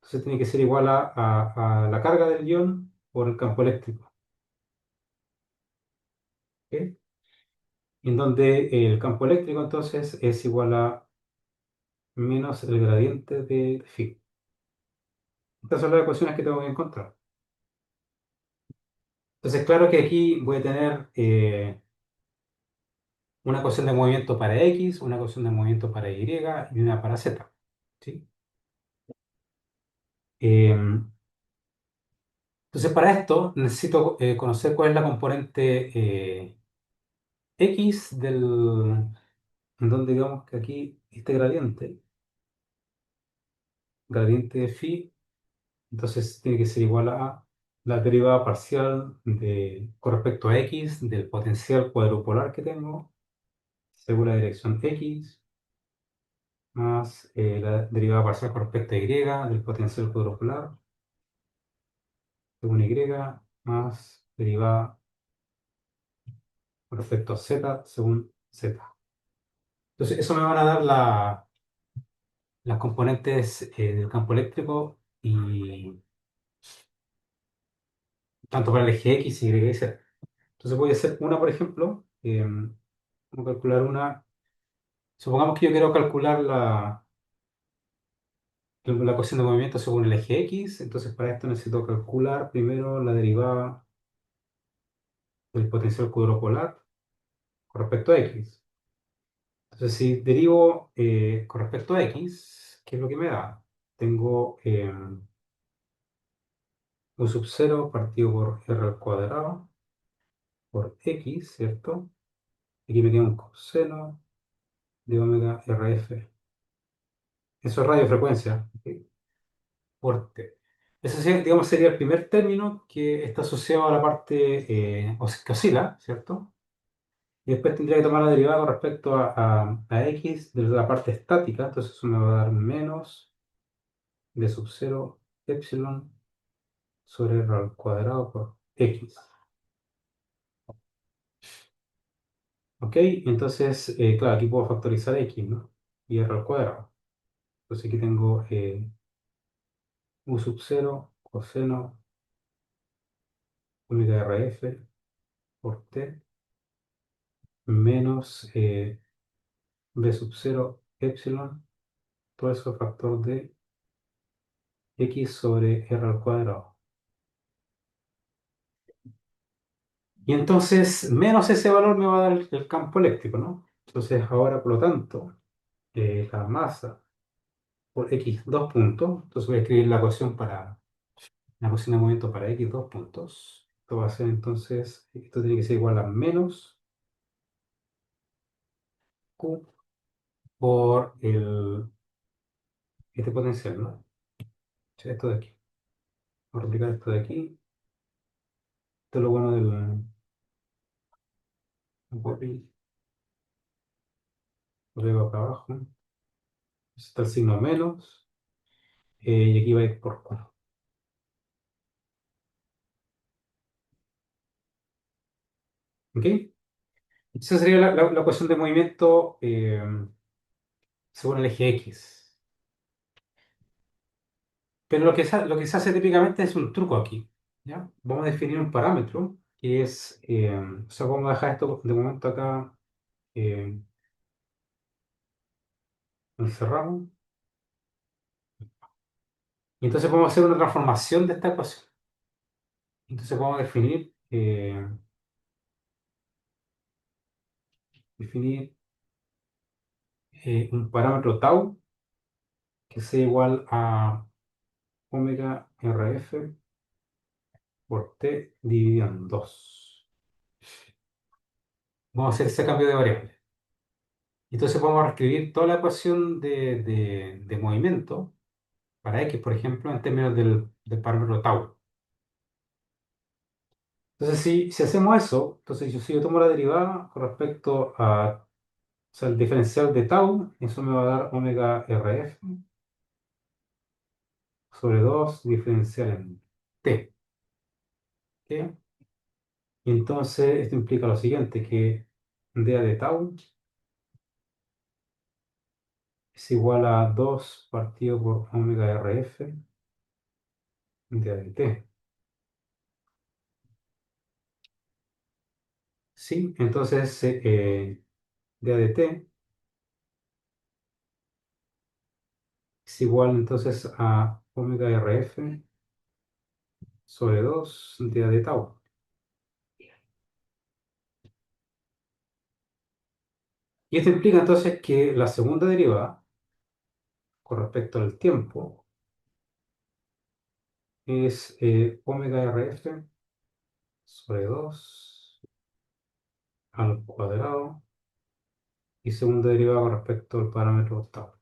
[SPEAKER 1] Entonces tiene que ser igual a la carga del ion por el campo eléctrico. ¿Ok? En donde el campo eléctrico entonces es igual a menos el gradiente de phi. Estas son las ecuaciones que tengo que encontrar. Entonces, claro que aquí voy a tener una ecuación de movimiento para X, una ecuación de movimiento para Y y una para Z. ¿Sí? Entonces, para esto necesito conocer cuál es la componente X en donde digamos que aquí este gradiente de phi, entonces tiene que ser igual a la derivada parcial con respecto a X del potencial cuadrupolar que tengo, según la dirección X, más la derivada parcial con respecto a Y del potencial cuadrupolar, según Y, más derivada con respecto a Z, según Z. Entonces, eso me van a dar las componentes del campo eléctrico y tanto para el eje X, Y y Z. Entonces voy a hacer una, por ejemplo, voy a calcular una. Supongamos que yo quiero calcular la ecuación de movimiento según el eje X, entonces para esto necesito calcular primero la derivada del potencial cuadrupolar con respecto a X. Entonces si derivo con respecto a X, ¿qué es lo que me da? Tengo un sub 0 partido por r al cuadrado por X, ¿cierto? Aquí me queda un coseno de omega RF. Eso es radiofrecuencia. ¿Ok? por t. Eso sí, digamos, sería el primer término que está asociado a la parte que oscila, ¿cierto? Y después tendría que tomar la derivada con respecto a x de la parte estática. Entonces eso me va a dar menos d sub 0 epsilon sobre r al cuadrado por x. ¿Ok? Entonces, claro, aquí puedo factorizar x, ¿no? Y r al cuadrado. Entonces aquí tengo u sub 0 coseno omega rf por t menos b sub 0 epsilon, todo eso factor de x sobre r al cuadrado. Y entonces, menos ese valor me va a dar el campo eléctrico, ¿no? Entonces, ahora, por lo tanto, la masa por x dos puntos, entonces voy a escribir la ecuación para la ecuación de movimiento para x dos puntos. Esto va a ser entonces, esto tiene que ser igual a menos q por este potencial, ¿no? O sea, esto de aquí. Voy a replicar esto de aquí. Esto es lo bueno del Webby. Lo pego acá abajo. Está el signo menos. Y aquí va a ir por q. ¿Ok? Esa sería la ecuación de movimiento según el eje X. Pero lo que se hace típicamente es un truco aquí. ¿Ya? Vamos a definir un parámetro que es, o sea, vamos a dejar esto de momento acá eh, encerrado. Y entonces podemos hacer una transformación de esta ecuación. Entonces vamos a definir un parámetro tau que sea igual a omega rf por t dividido en 2. Vamos a hacer ese cambio de variable. Entonces vamos a reescribir toda la ecuación de movimiento para x, por ejemplo, en términos del parámetro tau. Entonces, si hacemos eso, entonces si yo tomo la derivada con respecto a, o sea, el diferencial de tau, eso me va a dar omega rf sobre 2 diferencial en t. ¿Ok? Y entonces esto implica lo siguiente, que dA de tau es igual a 2 partido por omega rf dA de t. ¿Sí? Entonces, dA de t es igual entonces a omega rf sobre 2 dA de tau. Y esto implica entonces que la segunda derivada con respecto al tiempo es omega rf sobre 2 al cuadrado y segunda derivada con respecto al parámetro tau.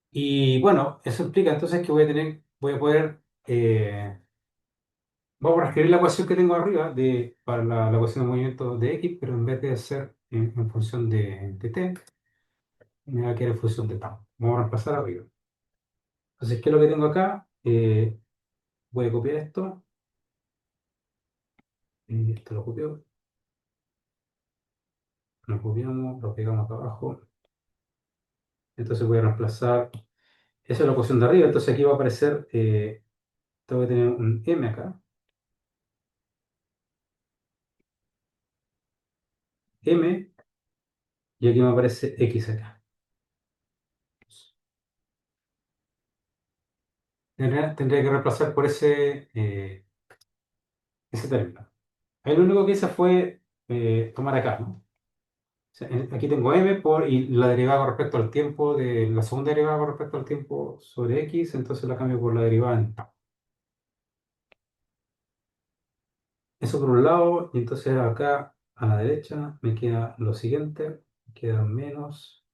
[SPEAKER 1] Y bueno, eso implica entonces que voy a poder, vamos a reescribir la ecuación que tengo arriba para la ecuación de movimiento de x, pero en vez de ser en función de t, me va a quedar en función de tau. Vamos a reemplazar arriba. Entonces, ¿qué es lo que tengo acá? Voy a copiar esto. Esto lo copio. Lo copiamos, lo pegamos acá abajo. Entonces voy a reemplazar. Esa es la ecuación de arriba. Entonces aquí va a aparecer. Tengo que tener un m acá. M. Y aquí me aparece x acá. Tendría que reemplazar por ese término. Ahí lo único que hice fue tomar acá, ¿no? O sea, aquí tengo m y la derivada con respecto al tiempo la segunda derivada con respecto al tiempo sobre x, entonces la cambio por la derivada en tau. Eso por un lado, y entonces acá a la derecha me queda lo siguiente, me queda menos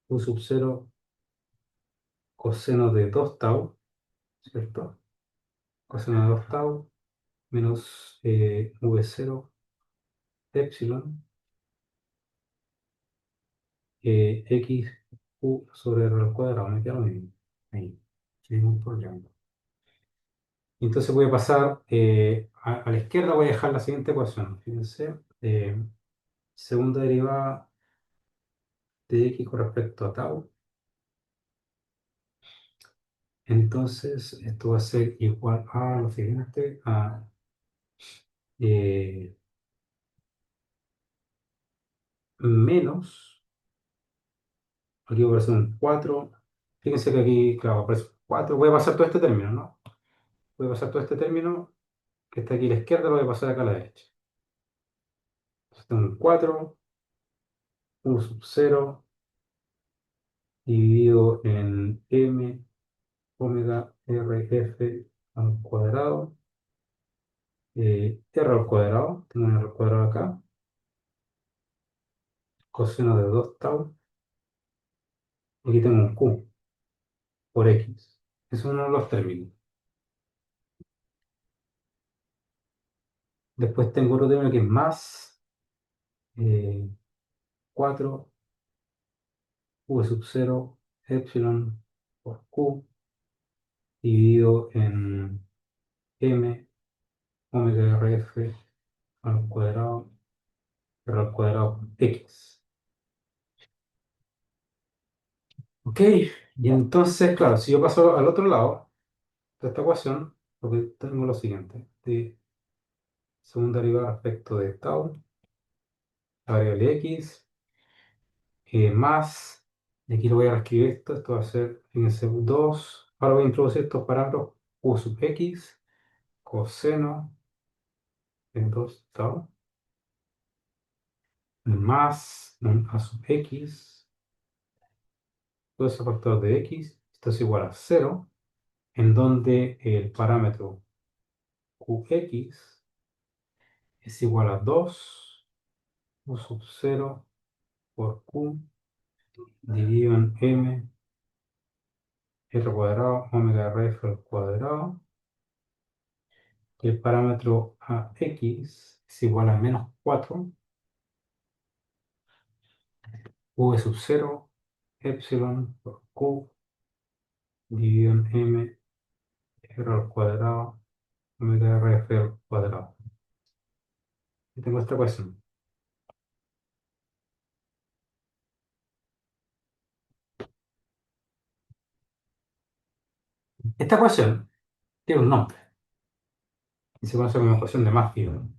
[SPEAKER 1] u sub 0 coseno de 2 tau, ¿cierto? Coseno de 2 tau menos v0 epsilon x q sobre r al cuadrado, me queda lo mismo. Ahí, sin ningún problema. Entonces voy a pasar a la izquierda, voy a dejar la siguiente ecuación. Fíjense, segunda derivada de x con respecto a tau. Entonces esto va a ser igual a lo siguiente, a eh, menos, aquí va a aparecer un 4. Fíjense que aquí, claro, aparece un 4. Voy a pasar todo este término, ¿no? Voy a pasar todo este término que está aquí a la izquierda, lo voy a pasar acá a la derecha. Entonces tengo un 4 u sub 0 dividido en m omega rf al cuadrado, r al cuadrado, tengo un r al cuadrado acá, coseno de 2 tau, aquí tengo un q por x. Es uno de los términos. Después tengo otro término que es más eh, 4 v sub 0 epsilon por q dividido en m omega rf al cuadrado, r al cuadrado por x. Ok, y entonces, claro, si yo paso al otro lado de esta ecuación, lo que tengo lo siguiente, de segunda derivada respecto de tau, la variable x, más, y aquí lo voy a reescribir esto va a ser, fíjense, 2, ahora voy a introducir estos parámetros u sub x, coseno de 2 tau, más un a sub x, todo ese factor de x, esto es igual a 0, en donde el parámetro qx es igual a 2 u sub 0 por q dividido en m r cuadrado omega rf al cuadrado, que el parámetro ax es igual a menos 4 v sub 0 epsilon por q dividido en m r al cuadrado omega rf al cuadrado. Y tengo esta ecuación. Esta ecuación tiene un nombre y se conoce como ecuación de Matthew.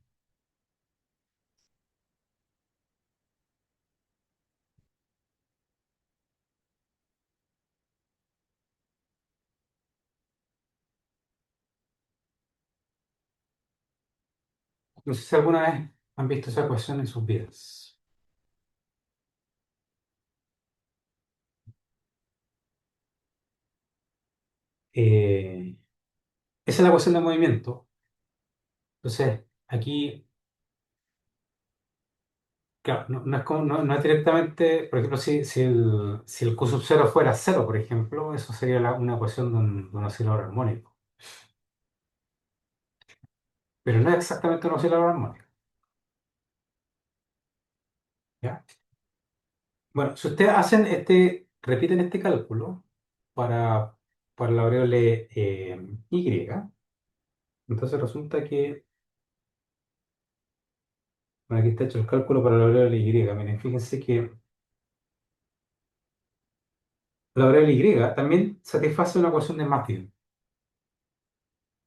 [SPEAKER 1] No sé si alguna vez han visto esa ecuación en sus vidas. Eh, Esa es la ecuación de movimiento. Entonces, aquí, claro, no es directamente, por ejemplo, si el Q sub 0 fuera cero, por ejemplo, eso sería una ecuación de un oscilador armónico. Pero no es exactamente un oscilador armónico. ¿Ya? Bueno, si ustedes repiten este cálculo para, para la variable y, entonces resulta que, bueno, aquí está hecho el cálculo para la variable y. Miren, fíjense que la variable y también satisface una ecuación de Matthew,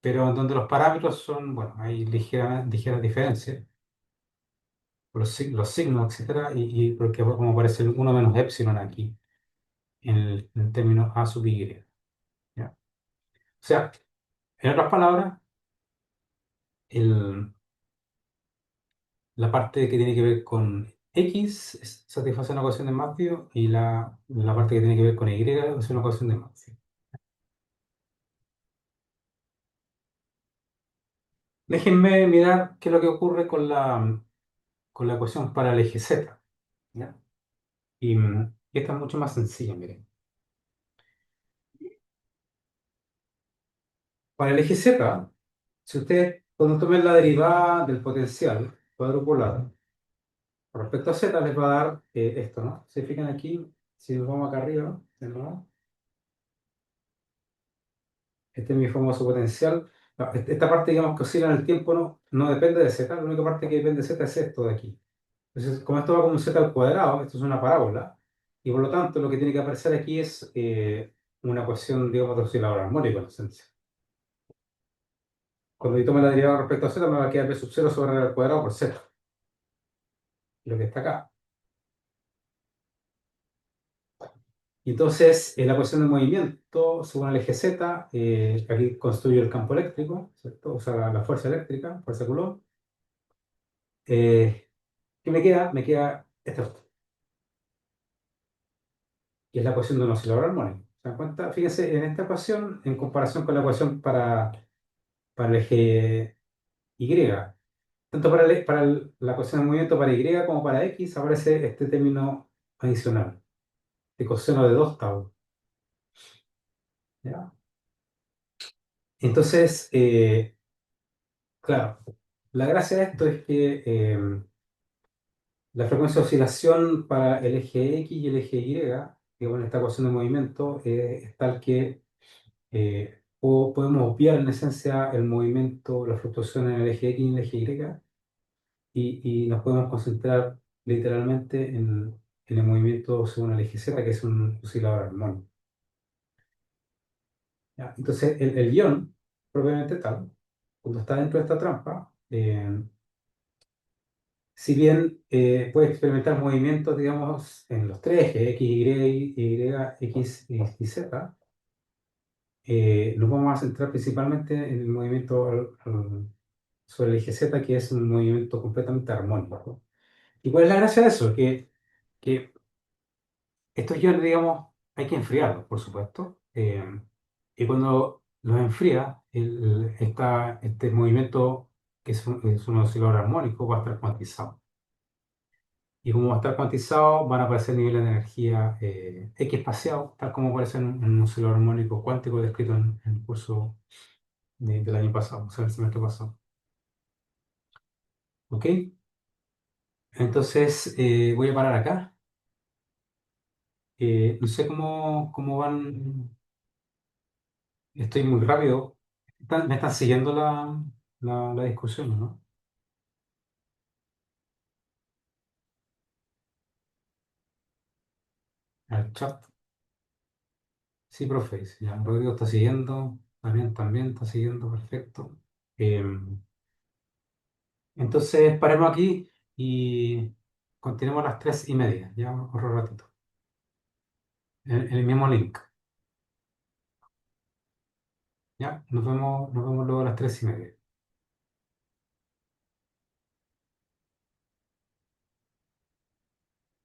[SPEAKER 1] pero en donde los parámetros son, bueno, hay ligeras diferencias, por los signos, etcétera, y porque como aparece el 1 menos epsilon aquí, en el término a sub y. ¿Ya? O sea, en otras palabras, el, la parte que tiene que ver con X satisface una ecuación de Matthew y la parte que tiene que ver con Y es una ecuación de Matthew. Déjenme mirar qué es lo que ocurre con la ecuación para el eje Z. ¿Ya? Y esta es mucho más sencilla, miren. Para el eje Z, si usted cuando tomen la derivada del potencial cuadrupolado con respecto a Z les va a dar esto, ¿no? Se fijan aquí, si nos vamos acá arriba, de nuevo, este es mi famoso potencial. No, esta parte, digamos, que oscila en el tiempo no depende de Z, la única parte que depende de Z es esto de aquí. Entonces, como esto va como un Z al cuadrado, esto es una parábola, y por lo tanto lo que tiene que aparecer aquí es una ecuación, digamos, de oscilador armónico en esencia. Cuando yo tome la derivada respecto a Z, me va a quedar B sub 0 sobre R al cuadrado por Z, lo que está acá. Y entonces, la ecuación de movimiento, según el eje Z, aquí construyo el campo eléctrico, ¿cierto? O sea, la fuerza eléctrica, fuerza Coulomb. Eh, ¿Qué me queda? Me queda esta, que es la ecuación de un oscilador armónico. ¿Se dan cuenta? Fíjense, en esta ecuación, en comparación con la ecuación para el eje Y, tanto la ecuación de movimiento para Y como para X, aparece este término adicional, de coseno de 2 tau. ¿Ya? Entonces, claro, la gracia de esto es que la frecuencia de oscilación para el eje X y el eje Y, digamos, en esta ecuación de movimiento, es tal que podemos obviar en esencia el movimiento, la fluctuación en el eje X y en el eje Y, y nos podemos concentrar literalmente en el movimiento según el eje Z, que es un oscilador armónico. ¿Ya? Entonces, el ion, propiamente tal, cuando está dentro de esta trampa, si bien puede experimentar movimientos, digamos, en los tres ejes, X, Y, X y Z, nos vamos a centrar principalmente en el movimiento sobre el eje Z, que es un movimiento completamente armónico. ¿Y cuál es la gracia de eso? Que estos iones, digamos, hay que enfriarlos, por supuesto. Y cuando los enfría, este movimiento, que es un oscilador armónico, va a estar cuantizado. Y como va a estar cuantizado, van a aparecer niveles de energía X espaciados, tal como aparece en un oscilador armónico cuántico descrito en el curso del año pasado, o sea, el semestre pasado. ¿Ok? Entonces, voy a parar acá. No sé cómo van. Estoy muy rápido. Me están siguiendo la discusión, ¿no? El chat. Sí, profe. Sí, ya, Rodrigo está siguiendo. También está siguiendo. Perfecto. Eh, entonces, paremos aquí y continuemos a las 3:30. Ya, otro ratito. En el mismo link. Ya, nos vemos luego a las 3:30.